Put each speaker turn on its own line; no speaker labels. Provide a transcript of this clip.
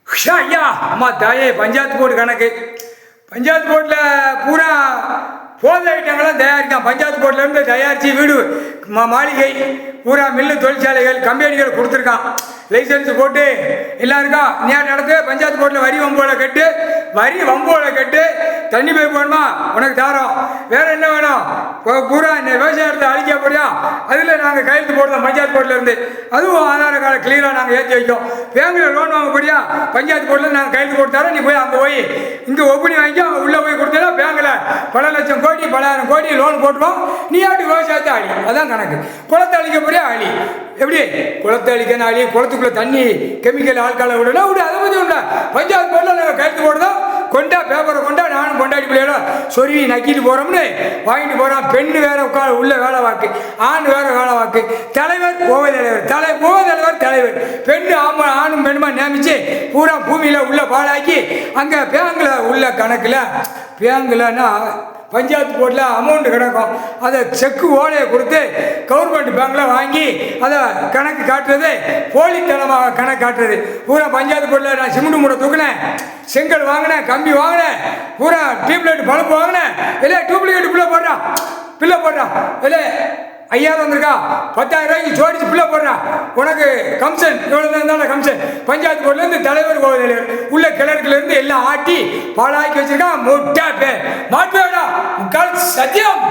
ஐயா அம்மா தாயே பஞ்சாயத்து போர்டு கணக்கு. பஞ்சாயத்து போர்டில் பூரா போதை ஐட்டங்கள்லாம் தயாரிக்கான். பஞ்சாயத்து போர்ட்லேருந்து தயாரித்து வீடு மாளிகை பூரா மில்லு தொழிற்சாலைகள் கம்பெனிகள் கொடுத்துருக்கான். லைசன்ஸ் போட்டு எல்லாருக்கும் நேரம் நடத்து. பஞ்சாயத்து போர்ட்டில் வரி வம்போல கட்டு தண்ணி போய் போகணுமா உனக்கு தாரோம். வேறு என்ன வேணும்? பூரா விவசாயத்தை அழிக்க போறியா? அதில் நாங்கள் கையெழுத்து போடுறோம் பஞ்சாயத்து போர்ட்டிலேருந்து. அதுவும் ஆதார கார்டு கிளியராக நாங்கள் ஏற்றி வைக்கோம். பேங்கில் லோன் வாங்க போறியா? பஞ்சாயத்து போர்ட்டில் நாங்கள் கையெழுத்து போட்டு தரோம். நீ போய் அங்கே போய் இங்கே ஒப்பனி வாங்கி அவங்க உள்ளே போய் கொடுத்தா பேங்கில் பல லட்சம் கோடி 10,000 கோடி லோன் போட்டுவோம். நீ ஆட்டு விவசாயத்தை அழி. அதான் கணக்கு. குளத்தை அழிக்க போறியா? அழி. எப்படி குளத்தை அழிக்கணும்? அழி. குளத்துக்குள்ளே தண்ணி கெமிக்கல் ஆட்களை விடணும் விடு. அதை பற்றி உண்டா? பஞ்சாயத்து போர்ட்டில் நாங்கள் கையெழுத்து போடுறோம். கொண்டா பேப்பரை கொண்டா நானும் கொண்டாடி பிள்ளைகளோ சொருவி நக்கிட்டு போகிறோம்னு வாங்கிட்டு போகிறோம். பெண்ணு வேற உட்கார உள்ள வேலை வாக்கு, ஆண் வேற வேலை வாக்கு. தலைவர் கோவை தலைவர் தலைவர் பெண்ணு ஆணும் பெண்ணுமா நியமிச்சு பூரா பூமியில் உள்ள பாழாக்கி அங்கே பேங்கில் உள்ள கணக்கில் பேங்கில்னா பஞ்சாயத்து போர்ட்டில் அமௌண்ட்டு கிடக்கும். அதை செக்கு ஓலையை கொடுத்து கவர்மெண்ட் பேங்கில் வாங்கி அதை கணக்கு காட்டுறது போலித்தனமாக கணக்கு காட்டுறது. பூரா பஞ்சாயத்து போர்ட்டில் நான் சிமெண்ட் மூடை தூக்கினேன், செங்கல் வாங்கினேன், கம்பி வாங்கினேன், பூரா டியூப்லைட் பல்ப் வாங்கினேன். இல்லை டூப்ளிகேட் பில்லை போடுறான் இல்லை 5,000 வந்திருக்கா 10,000 ரூபாய்க்கு ஜோடிச்சு பிள்ளை போடுறான். உனக்கு கமிஷன் எவ்வளோ இருந்தாலும் கமிஷன். பஞ்சாயத்து போர்ட்லேருந்து தலைவர் கோவை தலைவர் உள்ள கிழக்குலேருந்து எல்லாம் ஆட்டி பாலாக்கி வச்சிருக்கான். முட்டா பேர் மாட்டு வேடா முக்கால் சத்தியம்.